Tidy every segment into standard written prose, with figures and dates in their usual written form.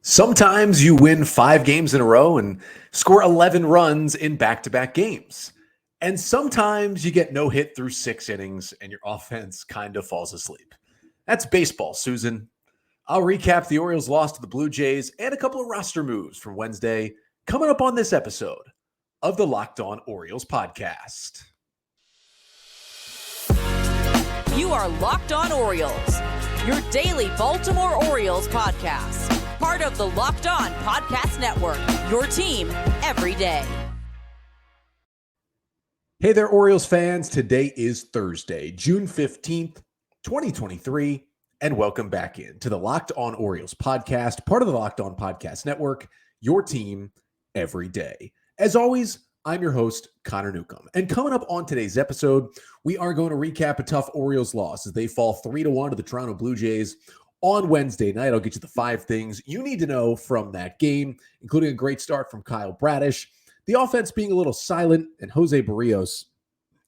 Sometimes you win 5 games in a row and score 11 runs in back-to-back games. And sometimes you get no hit through 6 innings and your offense kind of falls asleep. That's baseball, Susan. I'll recap the Orioles' loss to the Blue Jays and a couple of roster moves from Wednesday coming up on this episode of the Locked On Orioles podcast. You are Locked On Orioles, your daily Baltimore Orioles podcast. Part of the Locked On Podcast Network, your team every day. Hey there, Orioles fans. Today is Thursday, June 15th, 2023, and welcome back to the Locked On Orioles podcast, part of the Locked On Podcast Network, your team every day. As always, I'm your host, Connor Newcomb. And coming up on today's episode, we are going to recap a tough Orioles loss as they fall 3-1 to the Toronto Blue Jays on Wednesday night. I'll get you the 5 things you need to know from that game, including a great start from Kyle Bradish, the offense being a little silent, and Jose Barrios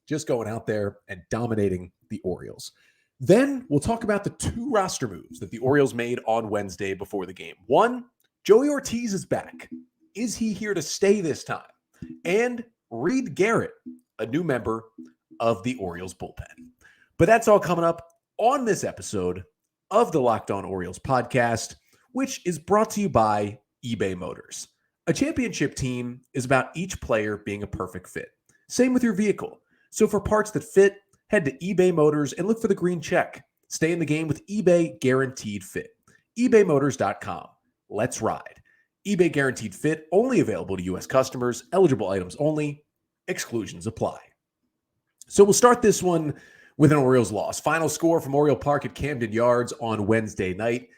just going out there and dominating the Orioles. Then we'll talk about the 2 roster moves that the Orioles made on Wednesday before the game. 1, Joey Ortiz is back. Is he here to stay this time? And Reed Garrett, a new member of the Orioles bullpen. But that's all coming up on this episode of the Locked On Orioles podcast, which is brought to you by eBay Motors. A championship team is about each player being a perfect fit. Same with your vehicle. So for parts that fit, head to eBay Motors and look for the green check. Stay in the game with eBay Guaranteed Fit. ebaymotors.com. Let's ride. eBay Guaranteed Fit, only available to U.S. customers, eligible items only, exclusions apply. So we'll start this one with an Orioles loss. Final score from Oriole Park at Camden Yards on Wednesday night.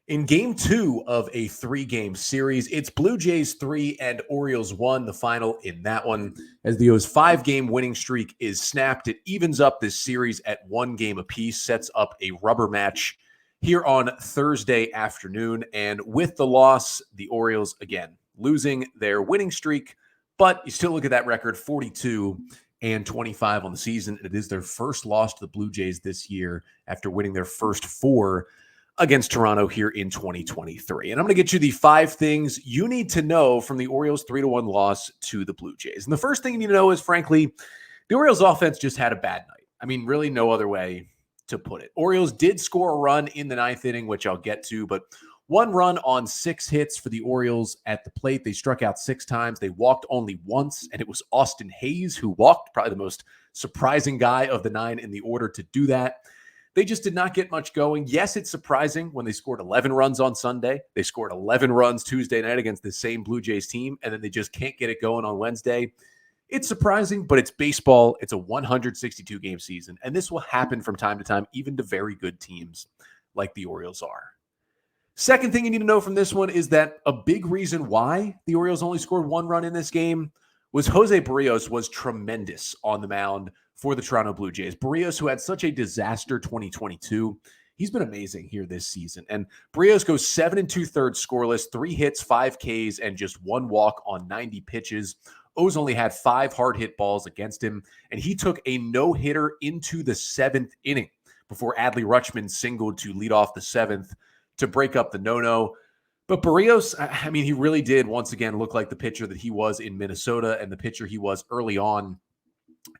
In Game 2 of a 3-game series, it's Blue Jays 3 and Orioles 1, the final in that one. As the O's 5-game winning streak is snapped, it evens up this series at 1 game apiece, sets up a rubber match here on Thursday afternoon. And with the loss, the Orioles, again, losing their winning streak. But you still look at that record, 42 and 25 on the season. It is their first loss to the Blue Jays this year after winning their first 4 against Toronto here in 2023. And I'm going to get you the 5 things you need to know from the Orioles 3-1 loss to the Blue Jays. And the first thing you need to know is, frankly, the Orioles offense just had a bad night. I mean, really no other way to put it. Orioles did score a run in the 9th inning, which I'll get to, but 1 run on 6 hits for the Orioles at the plate. They struck out 6 times. They walked only once, and it was Austin Hayes who walked, probably the most surprising guy of the 9 in the order to do that. They just did not get much going. Yes, it's surprising when they scored 11 runs on Sunday. They scored 11 runs Tuesday night against the same Blue Jays team, and then they just can't get it going on Wednesday. It's surprising, but it's baseball. It's a 162-game season, and this will happen from time to time, even to very good teams like the Orioles are. Second thing you need to know from this one is that a big reason why the Orioles only scored 1 run in this game was Jose Barrios was tremendous on the mound for the Toronto Blue Jays. Barrios, who had such a disaster 2022, he's been amazing here this season. And Barrios goes 7 2/3 scoreless, 3 hits, 5 Ks, and just 1 walk on 90 pitches. O's only had 5 hard hit balls against him, and he took a no-hitter into the 7th inning before Adley Rutschman singled to lead off the 7th to break up the no-no. But Barrios, I mean, he really did once again look like the pitcher that he was in Minnesota and the pitcher he was early on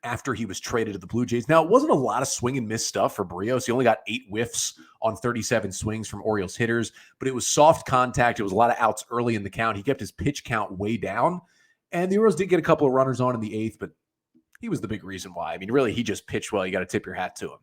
after he was traded to the Blue Jays. Now, it wasn't a lot of swing and miss stuff for Barrios. He only got 8 whiffs on 37 swings from Orioles hitters, but it was soft contact. It was a lot of outs early in the count. He kept his pitch count way down, and the Orioles did get a couple of runners on in the 8th, but he was the big reason why. I mean, really, he just pitched well. You got to tip your hat to him.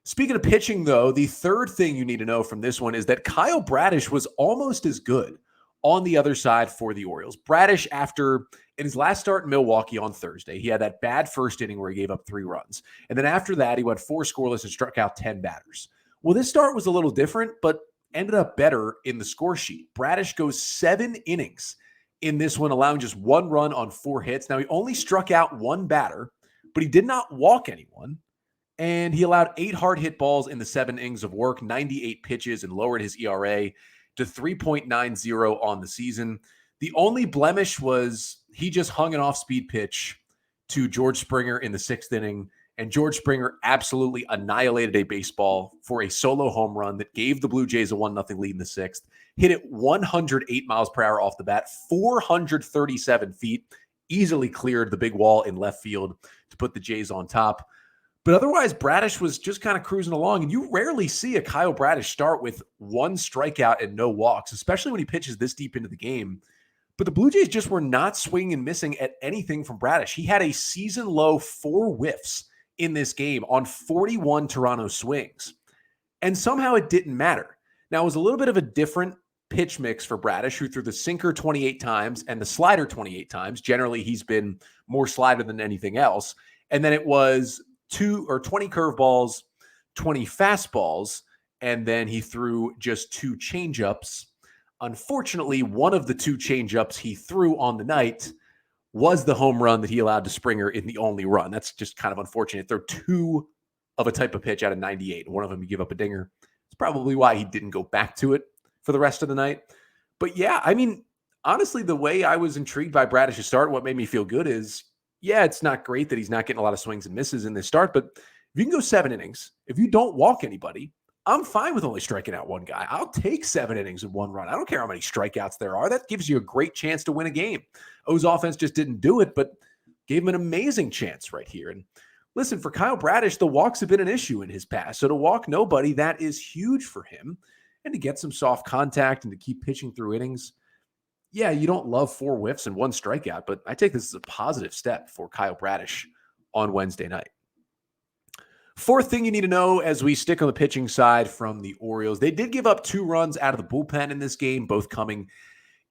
Speaking of pitching, though, the third thing you need to know from this one is that Kyle Bradish was almost as good on the other side for the Orioles. Bradish, in his last start in Milwaukee on Thursday, he had that bad first inning where he gave up 3 runs. And then after that, he went 4 scoreless and struck out 10 batters. Well, this start was a little different, but ended up better in the score sheet. Bradish goes 7 innings in this one, allowing just 1 run on 4 hits. Now, he only struck out 1 batter, but he did not walk anyone. And he allowed 8 hard hit balls in the 7 innings of work, 98 pitches, and lowered his ERA to 3.90 on the season. The only blemish was he just hung an off-speed pitch to George Springer in the 6th inning And George Springer absolutely annihilated a baseball for a solo home run that gave the Blue Jays a 1-0 lead in the sixth. Hit it 108 miles per hour off the bat, 437 feet, easily cleared the big wall in left field to put the Jays on top. But otherwise, Bradish was just kind of cruising along, and you rarely see a Kyle Bradish start with one strikeout and no walks, especially when he pitches this deep into the game. But the Blue Jays just were not swinging and missing at anything from Bradish. He had a season-low 4 whiffs in this game on 41 Toronto swings. And somehow it didn't matter. Now, it was a little bit of a different pitch mix for Bradish, who threw the sinker 28 times and the slider 28 times. Generally, he's been more slider than anything else. And then it was 20 curveballs, 20 fastballs, and then he threw just 2 changeups. Unfortunately, one of the 2 changeups he threw on the night was the home run that he allowed to Springer in the only run. That's just kind of unfortunate. Throw 2 of a type of pitch out of 98. One of them, you give up a dinger. It's probably why he didn't go back to it for the rest of the night. But yeah, I mean, honestly, the way I was intrigued by Bradish's start, what made me feel good is, yeah, it's not great that he's not getting a lot of swings and misses in this start, but if you can go 7 innings, if you don't walk anybody, I'm fine with only striking out one guy. I'll take 7 innings and 1 run. I don't care how many strikeouts there are. That gives you a great chance to win a game. O's offense just didn't do it, but gave him an amazing chance right here. And listen, for Kyle Bradish, the walks have been an issue in his past. So to walk nobody, that is huge for him. And to get some soft contact and to keep pitching through innings, yeah, you don't love 4 whiffs and 1 strikeout, but I take this as a positive step for Kyle Bradish on Wednesday night. Fourth thing you need to know as we stick on the pitching side from the Orioles, they did give up 2 runs out of the bullpen in this game, both coming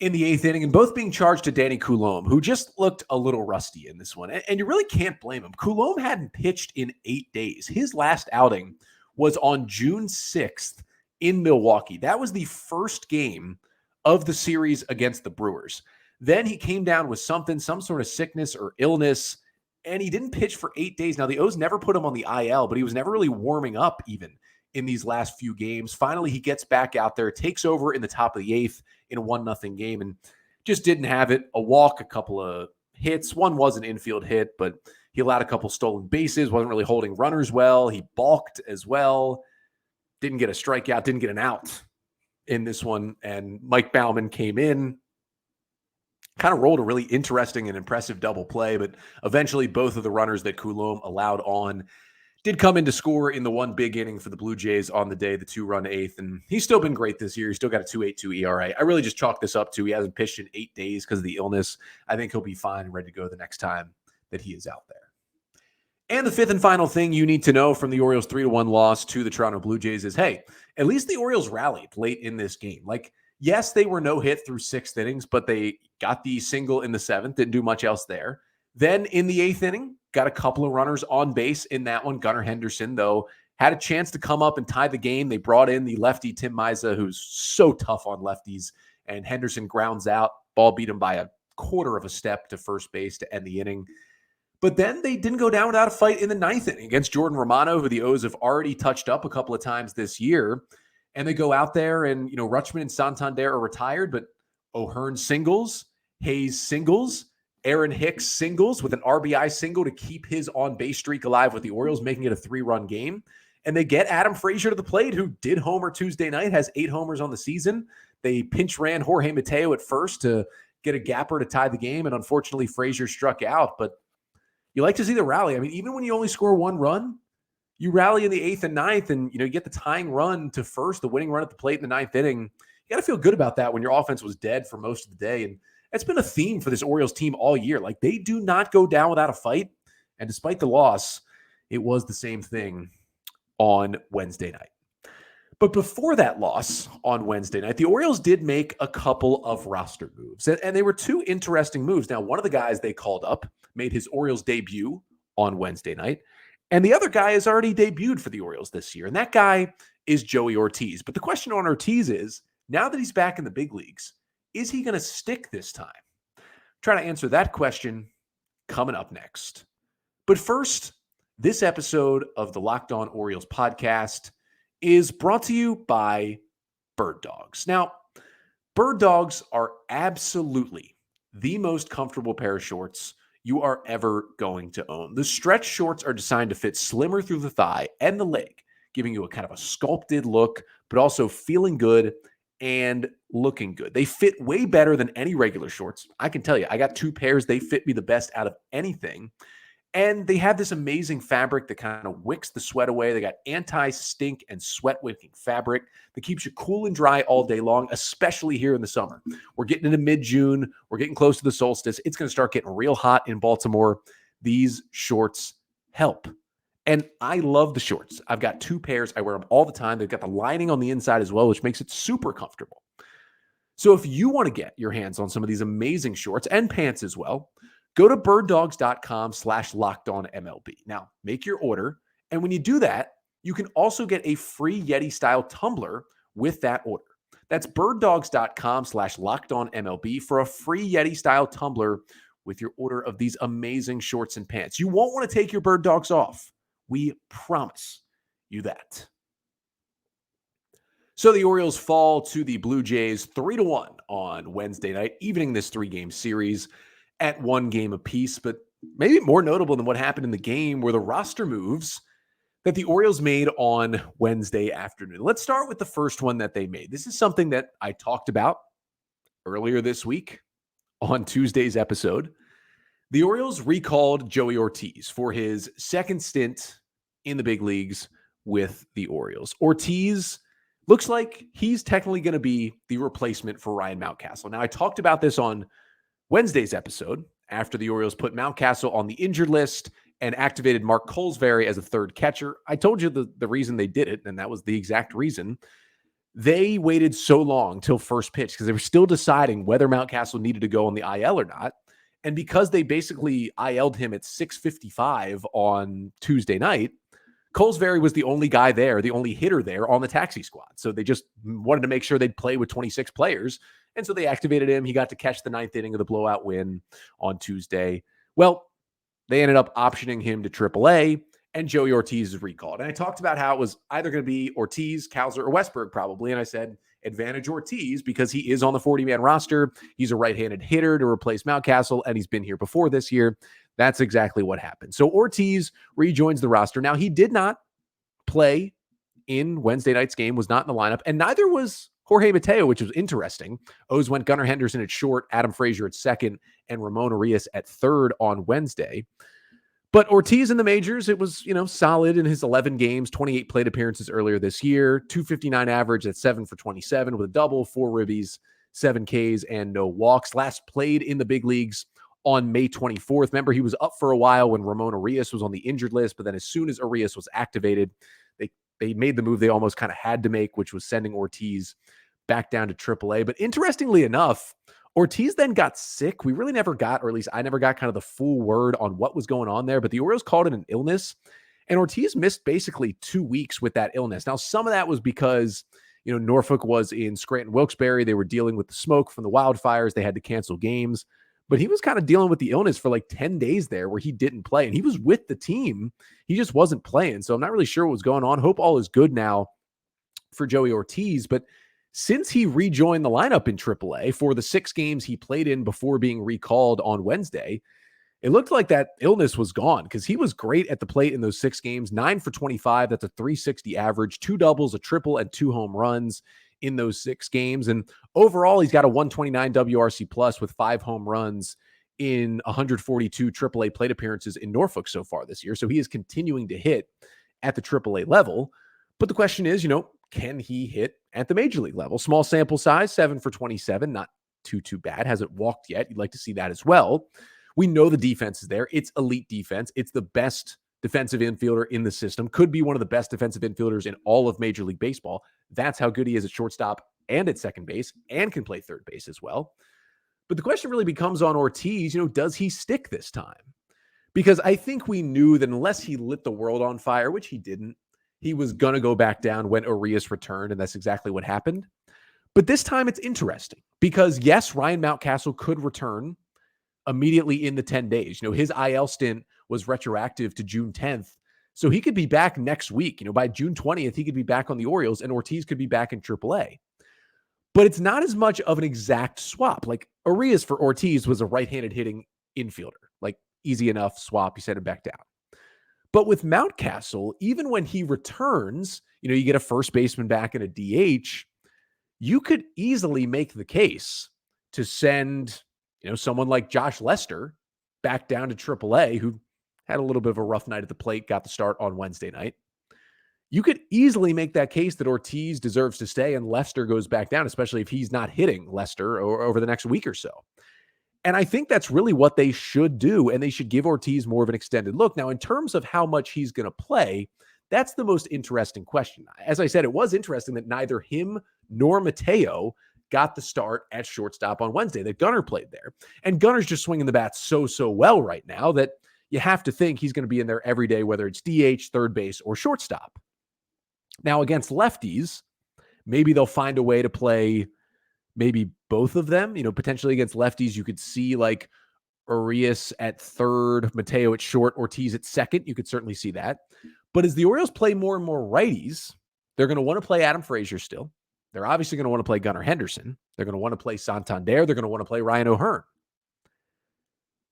in the 8th inning and both being charged to DannyCoulombe, who just looked a little rusty in this one. And you really can't blame him. Coulombe hadn't pitched in 8 days. His last outing was on June 6th in Milwaukee. That was the first game of the series against the Brewers. Then he came down with some sort of sickness or illness, and he didn't pitch for 8 days. Now, the O's never put him on the IL, but he was never really warming up even in these last few games. Finally, he gets back out there, takes over in the top of the 8th in a 1-0 game, and just didn't have it. A walk, a couple of hits. One was an infield hit, but he allowed a couple stolen bases, wasn't really holding runners well. He balked as well. Didn't get a strikeout, didn't get an out in this one. And Mike Baumann came in, kind of rolled a really interesting and impressive double play, but eventually both of the runners that Coulombe allowed on did come in to score in the one big inning for the Blue Jays on the day, the 2-run 8th. And he's still been great this year. He's still got a 2.82 ERA. I really just chalk this up to he hasn't pitched in 8 days because of the illness. I think he'll be fine and ready to go the next time that he is out there. And the 5th and final thing you need to know from the Orioles' 3-1 loss to the Toronto Blue Jays is, hey, at least the Orioles rallied late in this game. Like, yes, they were no hit through 6 innings, but they got the single in the 7th, didn't do much else there. Then in the 8th inning, got a couple of runners on base in that one. Gunnar Henderson, though, had a chance to come up and tie the game. They brought in the lefty Tim Misa, who's so tough on lefties, and Henderson grounds out. Ball beat him by a quarter of a step to first base to end the inning. But then they didn't go down without a fight in the 9th inning against Jordan Romano, who the O's have already touched up a couple of times this year. And they go out there and, Rutschman and Santander are retired, but O'Hearn singles, Hayes singles, Aaron Hicks singles with an RBI single to keep his on-base streak alive with the Orioles, making it a 3-run game. And they get Adam Frazier to the plate, who did homer Tuesday night, has 8 homers on the season. They pinch ran Jorge Mateo at first to get a gapper to tie the game, and unfortunately Frazier struck out. But you like to see the rally. I mean, even when you only score 1 run, you rally in the 8th and 9th, and you get the tying run to first, the winning run at the plate in the 9th inning. You got to feel good about that when your offense was dead for most of the day. And that's been a theme for this Orioles team all year. Like, they do not go down without a fight. And despite the loss, it was the same thing on Wednesday night. But before that loss on Wednesday night, the Orioles did make a couple of roster moves. And they were 2 interesting moves. Now, one of the guys they called up made his Orioles debut on Wednesday night. And the other guy has already debuted for the Orioles this year. And that guy is Joey Ortiz. But the question on Ortiz is, now that he's back in the big leagues, is he going to stick this time? Try to answer that question coming up next. But first, this episode of the Locked On Orioles podcast is brought to you by Birddogs. Now, Birddogs are absolutely the most comfortable pair of shorts you are ever going to own. The stretch shorts are designed to fit slimmer through the thigh and the leg, giving you a kind of a sculpted look, but also feeling good and looking good. They fit way better than any regular shorts. I can tell you, I got 2 pairs. They fit me the best out of anything. And they have this amazing fabric that kind of wicks the sweat away. They got anti-stink and sweat-wicking fabric that keeps you cool and dry all day long, especially here in the summer. We're getting into mid-June. We're getting close to the solstice. It's going to start getting real hot in Baltimore. These shorts help. And I love the shorts. I've got 2 pairs. I wear them all the time. They've got the lining on the inside as well, which makes it super comfortable. So if you want to get your hands on some of these amazing shorts and pants as well, go to birddogs.com/lockedonmlb. Now, make your order. And when you do that, you can also get a free Yeti-style tumbler with that order. That's birddogs.com/lockedonmlb for a free Yeti-style tumbler with your order of these amazing shorts and pants. You won't want to take your Bird Dogs off. We promise you that. So the Orioles fall to the Blue Jays 3-1 on Wednesday night, evening this 3-game series at 1 game apiece. But maybe more notable than what happened in the game were the roster moves that the Orioles made on Wednesday afternoon. Let's start with the first one that they made. This is something that I talked about earlier this week on Tuesday's episode. The Orioles recalled Joey Ortiz for his second stint in the big leagues with the Orioles. Ortiz looks like he's technically going to be the replacement for Ryan Mountcastle. Now, I talked about this on Wednesday's episode after the Orioles put Mountcastle on the injured list and activated Mark Colesbury as a third catcher. I told you the reason they did it, and that was the exact reason. They waited so long till first pitch because they were still deciding whether Mountcastle needed to go on the IL or not. And because they basically IL'd him at 6:55 on Tuesday night, Colesbury was the only guy there, the only hitter there on the taxi squad. So they just wanted to make sure they'd play with 26 players. And so they activated him. He got to catch the 9th inning of the blowout win on Tuesday. Well, they ended up optioning him to AAA, and Joey Ortiz is recalled. And I talked about how it was either going to be Ortiz, Cowser, or Westberg probably. And I said, advantage Ortiz because he is on the 40-man roster. He's a right-handed hitter to replace Mountcastle, and he's been here before this year. That's exactly what happened. So Ortiz rejoins the roster. Now, he did not play in Wednesday night's game, was not in the lineup, and neither was Jorge Mateo, which was interesting. O's went Gunnar Henderson at short, Adam Frazier at second, and Ramon Arias at third on Wednesday. But Ortiz in the majors, it was, solid in his 11 games, 28 plate appearances earlier this year, 259 average at 7 for 27 with a double, 4 ribbies, 7 Ks, and no walks. Last played in the big leagues on May 24th. Remember, he was up for a while when Ramon Arias was on the injured list, but then as soon as Arias was activated, they made the move they almost kind of had to make, which was sending Ortiz back down to AAA. But interestingly enough, Ortiz then got sick. We really never got, or at least I never got kind of the full word on what was going on there, but the Orioles called it an illness, and Ortiz missed basically 2 weeks with that illness. Now, some of that was because, Norfolk was in Scranton-Wilkes-Barre. They were dealing with the smoke from the wildfires. They had to cancel games, but he was kind of dealing with the illness for like 10 days there where he didn't play, and he was with the team. He just wasn't playing. So I'm not really sure what was going on. Hope all is good now for Joey Ortiz, but since he rejoined the lineup in AAA for the 6 games he played in before being recalled on Wednesday, it looked like that illness was gone because he was great at the plate in those 6 games, 9 for 25. That's a 360 average, 2 doubles, a triple, and 2 home runs in those 6 games. And overall, he's got a 129 WRC plus with 5 home runs in 142 AAA plate appearances in Norfolk so far this year. So he is continuing to hit at the AAA level. But the question is, can he hit at the major league level? Small sample size, 7 for 27, not too bad. Hasn't walked yet. You'd like to see that as well. We know the defense is there. It's elite defense. It's the best defensive infielder in the system. Could be one of the best defensive infielders in all of Major League Baseball. That's how good he is at shortstop and at second base, and can play third base as well. But the question really becomes on Ortiz, does he stick this time? Because I think we knew that unless he lit the world on fire, which he didn't, he was going to go back down when Arias returned, and that's exactly what happened. But this time it's interesting because, yes, Ryan Mountcastle could return immediately in the 10 days. His IL stint was retroactive to June 10th, so he could be back next week. By June 20th, he could be back on the Orioles, and Ortiz could be back in AAA. But it's not as much of an exact swap. Like Arias for Ortiz was a right-handed hitting infielder. Like easy enough swap. You send him back down. But with Mountcastle, even when he returns, you get a first baseman back and a DH, you could easily make the case to send, someone like Josh Lester back down to AAA, who had a little bit of a rough night at the plate, got the start on Wednesday night. You could easily make that case that Ortiz deserves to stay and Lester goes back down, especially if he's not hitting Lester over the next week or so. And I think that's really what they should do, and they should give Ortiz more of an extended look. Now, in terms of how much he's going to play, that's the most interesting question. As I said, it was interesting that neither him nor Mateo got the start at shortstop on Wednesday, that Gunnar played there. And Gunnar's just swinging the bat so well right now that you have to think he's going to be in there every day, whether it's DH, third base, or shortstop. Now, against lefties, maybe they'll find a way to play maybe both of them. Potentially against lefties, you could see like Urias at third, Mateo at short, Ortiz at second. You could certainly see that. But as the Orioles play more and more righties, they're going to want to play Adam Frazier still. They're obviously going to want to play Gunnar Henderson. They're going to want to play Santander. They're going to want to play Ryan O'Hearn.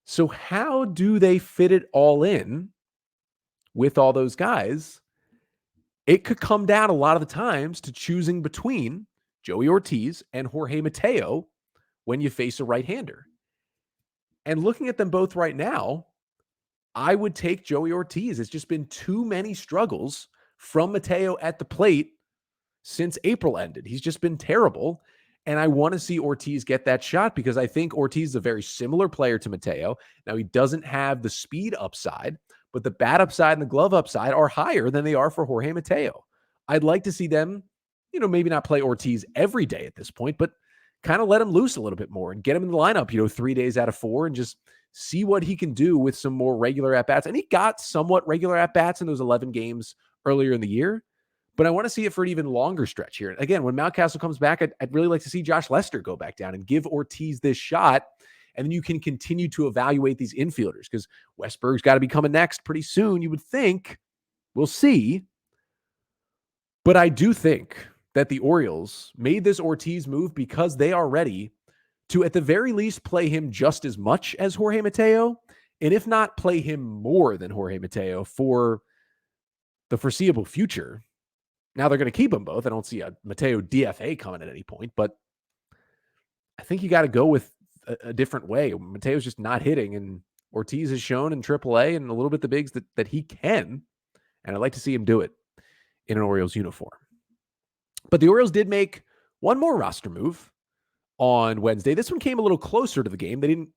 So how do they fit it all in with all those guys? It could come down a lot of the times to choosing between Joey Ortiz and Jorge Mateo when you face a right-hander. And looking at them both right now, I would take Joey Ortiz. It's just been too many struggles from Mateo at the plate since April ended. He's just been terrible. And I want to see Ortiz get that shot because I think Ortiz is a very similar player to Mateo. Now, he doesn't have the speed upside, but the bat upside and the glove upside are higher than they are for Jorge Mateo. I'd like to see them, maybe not play Ortiz every day at this point, but kind of let him loose a little bit more and get him in the lineup, 3 days out of 4 and just see what he can do with some more regular at-bats. And he got somewhat regular at-bats in those 11 games earlier in the year, but I want to see it for an even longer stretch here. Again, when Mountcastle comes back, I'd really like to see Josh Lester go back down and give Ortiz this shot. And then you can continue to evaluate these infielders because Westberg's got to be coming next pretty soon, you would think. We'll see. But I do think that the Orioles made this Ortiz move because they are ready to, at the very least, play him just as much as Jorge Mateo, and if not, play him more than Jorge Mateo for the foreseeable future. Now they're going to keep them both. I don't see a Mateo DFA coming at any point, but I think you got to go with a different way. Mateo's just not hitting, and Ortiz has shown in AAA and a little bit the bigs that he can, and I'd like to see him do it in an Orioles uniform. But the Orioles did make one more roster move on Wednesday. This one came a little closer to the game. They didn't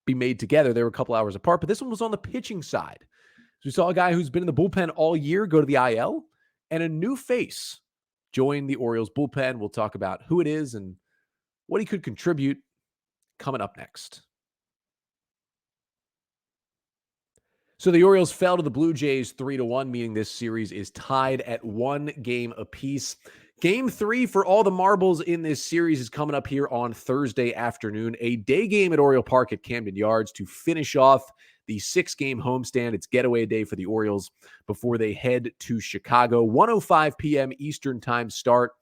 be made together. They were a couple hours apart, but this one was on the pitching side. So we saw a guy who's been in the bullpen all year go to the IL, and a new face join the Orioles bullpen. We'll talk about who it is and what he could contribute coming up next. So the Orioles fell to the Blue Jays 3-1, meaning this series is tied at 1 game apiece. Game 3 for all the marbles in this series is coming up here on Thursday afternoon. A day game at Oriole Park at Camden Yards to finish off the 6-game homestand. It's getaway day for the Orioles before they head to Chicago. 1:05 p.m. Eastern time start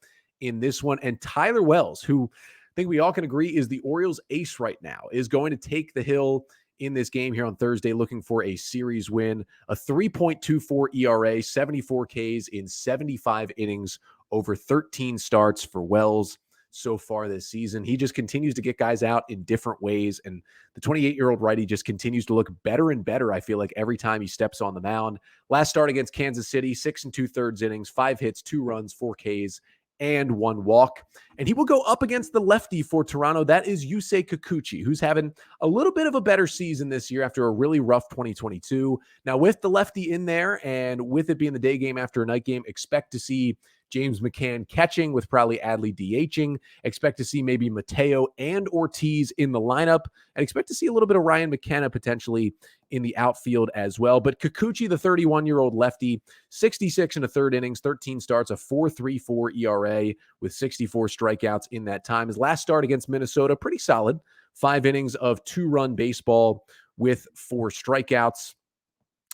in this one. And Tyler Wells, who I think we all can agree is the Orioles ace right now, is going to take the hill in this game here on Thursday, looking for a series win. A 3.24 ERA, 74 Ks in 75 innings over 13 starts for Wells so far this season. He just continues to get guys out in different ways, and the 28-year-old righty just continues to look better and better, I feel like, every time he steps on the mound. Last start against Kansas City, 6 2/3 innings, 5 hits, 2 runs, 4 Ks, and 1 walk. And he will go up against the lefty for Toronto. That is Yusei Kikuchi, who's having a little bit of a better season this year after a really rough 2022. Now, with the lefty in there and with it being the day game after a night game, expect to see James McCann catching with probably Adley DHing. Expect to see maybe Mateo and Ortiz in the lineup. And expect to see a little bit of Ryan McKenna potentially in the outfield as well. But Kikuchi, the 31-year-old lefty, 66 1/3 innings, 13 starts, a 4.34 ERA with 64 strikeouts in that time. His last start against Minnesota, pretty solid. 5 innings of 2-run baseball with 4 strikeouts.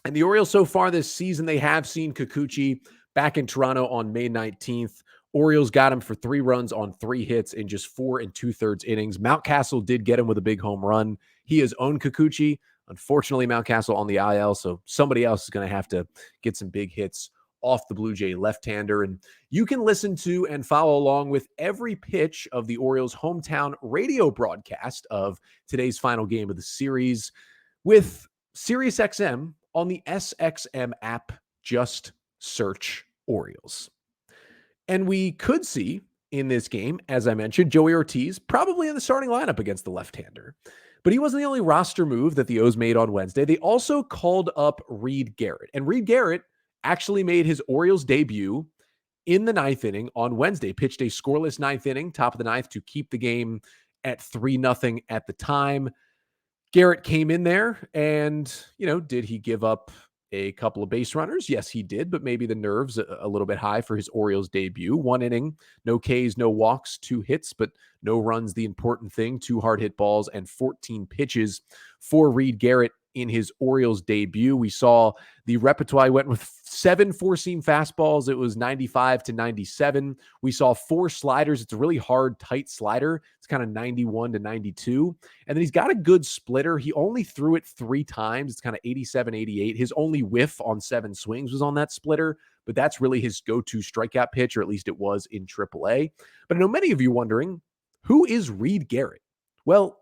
And the Orioles so far this season, they have seen Kikuchi back in Toronto on May 19th. Orioles got him for 3 runs on 3 hits in just 4 2/3 innings. Mountcastle did get him with a big home run. He has owned Kikuchi Unfortunately, Mountcastle on the IL, so somebody else is going to have to get some big hits off the Blue Jay left-hander. And you can listen to and follow along with every pitch of the Orioles' hometown radio broadcast of today's final game of the series with SiriusXM on the SXM app. Just search Orioles. And we could see in this game, as I mentioned, Joey Ortiz probably in the starting lineup against the left-hander. But he wasn't the only roster move that the O's made on Wednesday. They also called up Reed Garrett. And Reed Garrett actually made his Orioles debut in the ninth inning on Wednesday, pitched a scoreless ninth inning, top of the ninth, to keep the game at 3-0 at the time. Garrett came in there and, did he give up a couple of base runners? Yes, he did, but maybe the nerves a little bit high for his Orioles debut. 1 inning, no Ks, no walks, 2 hits, but no runs, the important thing, 2 hard hit balls and 14 pitches for Reed Garrett in his Orioles debut. We saw the repertoire went with 7 four-seam fastballs. It was 95 to 97. We saw 4 sliders. It's a really hard, tight slider. It's kind of 91 to 92. And then he's got a good splitter. He only threw it 3 times. It's kind of 87, 88. His only whiff on 7 swings was on that splitter, but that's really his go-to strikeout pitch, or at least it was in AAA. But I know many of you wondering, who is Reed Garrett? Well,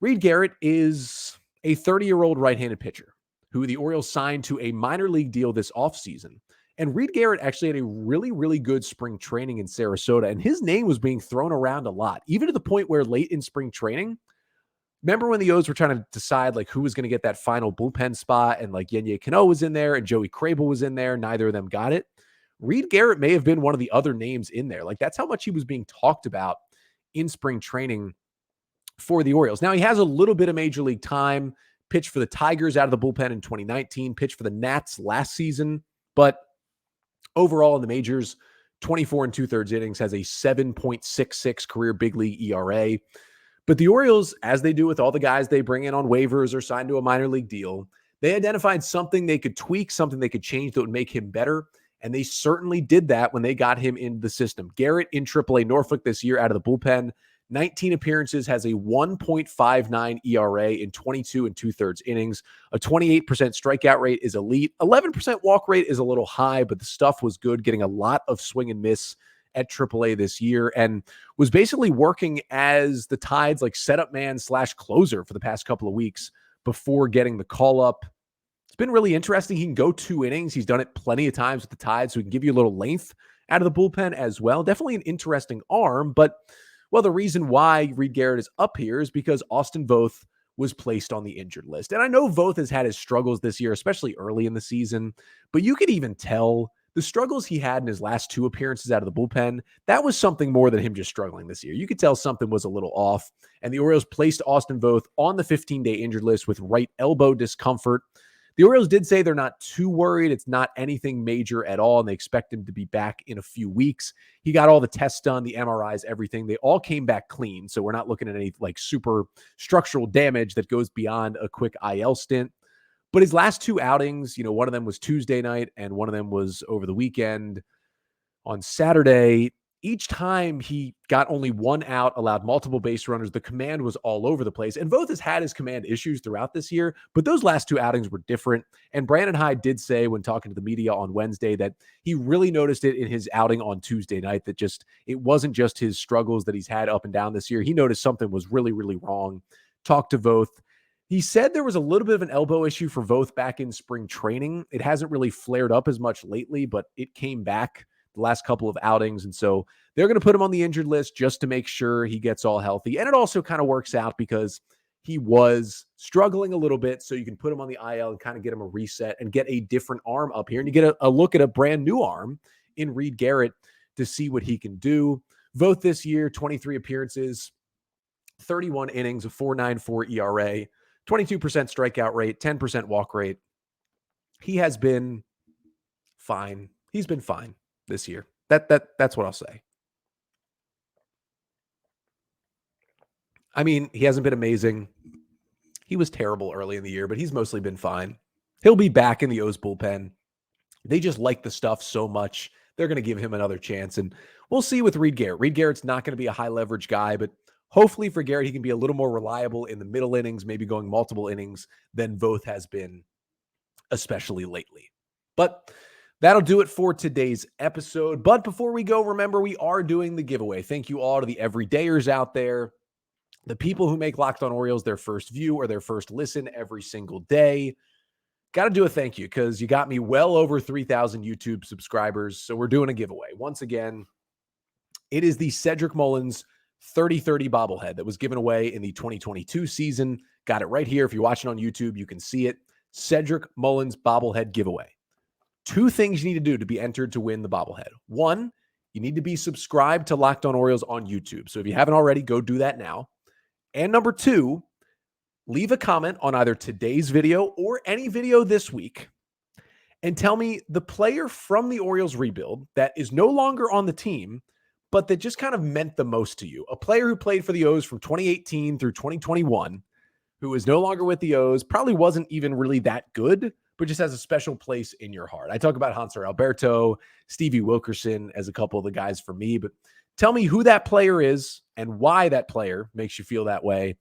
Reed Garrett is a 30-year-old right-handed pitcher who the Orioles signed to a minor league deal this offseason. And Reed Garrett actually had a really, really good spring training in Sarasota, and his name was being thrown around a lot, even to the point where late in spring training, remember when the O's were trying to decide who was going to get that final bullpen spot, and Yenya Cano was in there and Joey Crable was in there. Neither of them got it. Reed Garrett may have been one of the other names in there. That's how much he was being talked about in spring training for the Orioles. Now, he has a little bit of major league time, pitched for the Tigers out of the bullpen in 2019, pitched for the Nats last season, but overall in the majors, 24 and 2/3 innings, has a 7.66 career big league ERA. But the Orioles, as they do with all the guys they bring in on waivers or sign to a minor league deal, they identified something they could tweak, something they could change that would make him better. And they certainly did that when they got him into the system. Garrett in AAA Norfolk this year out of the bullpen, 19 appearances, has a 1.59 ERA in 22 and 2/3 innings. A 28% strikeout rate is elite. 11% walk rate is a little high, but the stuff was good, getting a lot of swing and miss at AAA this year, and was basically working as the Tide's setup man / closer for the past couple of weeks before getting the call up. It's been really interesting. He can go 2 innings. He's done it plenty of times with the Tide, so he can give you a little length out of the bullpen as well. Definitely an interesting arm, but the reason why Reed Garrett is up here is because Austin Voth was placed on the injured list. And I know Voth has had his struggles this year, especially early in the season, but you could even tell the struggles he had in his last 2 appearances out of the bullpen, that was something more than him just struggling this year. You could tell something was a little off, and the Orioles placed Austin Voth on the 15-day injured list with right elbow discomfort. The Orioles did say they're not too worried. It's not anything major at all, and they expect him to be back in a few weeks. He got all the tests done, the MRIs, everything. They all came back clean, so we're not looking at any super structural damage that goes beyond a quick IL stint. But his last 2 outings, one of them was Tuesday night and one of them was over the weekend on Saturday. Each time he got only 1 out, allowed multiple base runners. The command was all over the place. And Voth has had his command issues throughout this year, but those last 2 outings were different. And Brandon Hyde did say when talking to the media on Wednesday that he really noticed it in his outing on Tuesday night, that it wasn't just his struggles that he's had up and down this year. He noticed something was really, really wrong. Talked to Voth. He said there was a little bit of an elbow issue for Voth back in spring training. It hasn't really flared up as much lately, but it came back the last couple of outings. And so they're going to put him on the injured list just to make sure he gets all healthy. And it also kind of works out because he was struggling a little bit. So you can put him on the IL and kind of get him a reset and get a different arm up here. And you get a look at a brand new arm in Reed Garrett to see what he can do. Voth this year, 23 appearances, 31 innings, a 4.94 ERA, 22% strikeout rate, 10% walk rate. He has been fine. He's been fine this year. That's what I'll say. I mean, he hasn't been amazing. He was terrible early in the year, but he's mostly been fine. He'll be back in the O's bullpen. They just like the stuff so much. They're going to give him another chance, and we'll see with Reed Garrett. Reed Garrett's not going to be a high leverage guy, but Hopefully for Garrett, he can be a little more reliable in the middle innings, maybe going multiple innings than Voth has been, especially lately. But that'll do it for today's episode. But before we go, remember, we are doing the giveaway. Thank you all to the everydayers out there, the people who make Locked On Orioles their first view or their first listen every single day. Got to do a thank you because you got me well over 3,000 YouTube subscribers. So we're doing a giveaway. Once again, it is the Cedric Mullins 30-30 bobblehead that was given away in the 2022 season. Got it right here. If you're watching on YouTube, you can see it. Cedric Mullins bobblehead giveaway. 2 things you need to do to be entered to win the bobblehead. 1, you need to be subscribed to Locked On Orioles on YouTube. So if you haven't already, go do that now. And number 2, leave a comment on either today's video or any video this week and tell me the player from the Orioles rebuild that is no longer on the team, but that just kind of meant the most to you. A player who played for the O's from 2018 through 2021, who is no longer with the O's, probably wasn't even really that good, but just has a special place in your heart. I talk about Hanser Alberto, Stevie Wilkerson as a couple of the guys for me, but tell me who that player is and why that player makes you feel that way.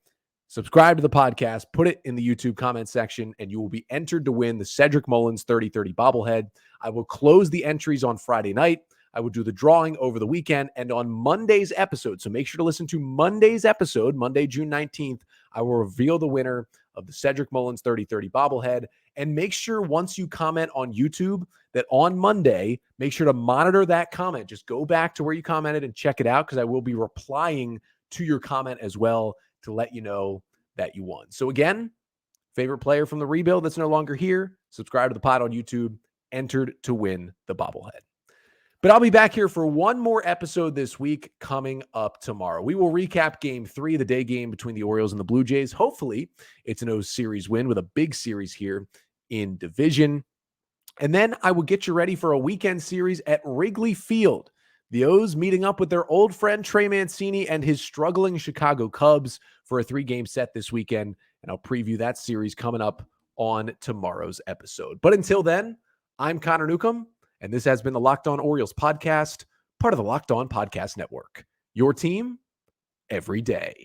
Subscribe to the podcast, put it in the YouTube comment section, and you will be entered to win the Cedric Mullins 30-30 bobblehead. I will close the entries on Friday night. I will do the drawing over the weekend and on Monday's episode. So make sure to listen to Monday's episode, Monday, June 19th. I will reveal the winner of the Cedric Mullins 30-30 bobblehead. And make sure once you comment on YouTube that on Monday, make sure to monitor that comment. Just go back to where you commented and check it out because I will be replying to your comment as well to let you know that you won. So again, favorite player from the rebuild that's no longer here, subscribe to the pod on YouTube, entered to win the bobblehead. But I'll be back here for one more episode this week coming up tomorrow. We will recap Game 3, the day game between the Orioles and the Blue Jays. Hopefully, it's an O's series win with a big series here in division. And then I will get you ready for a weekend series at Wrigley Field. The O's meeting up with their old friend Trey Mancini and his struggling Chicago Cubs for a 3-game set this weekend. And I'll preview that series coming up on tomorrow's episode. But until then, I'm Connor Newcomb. And this has been the Locked On Orioles podcast, part of the Locked On Podcast Network. Your team every day.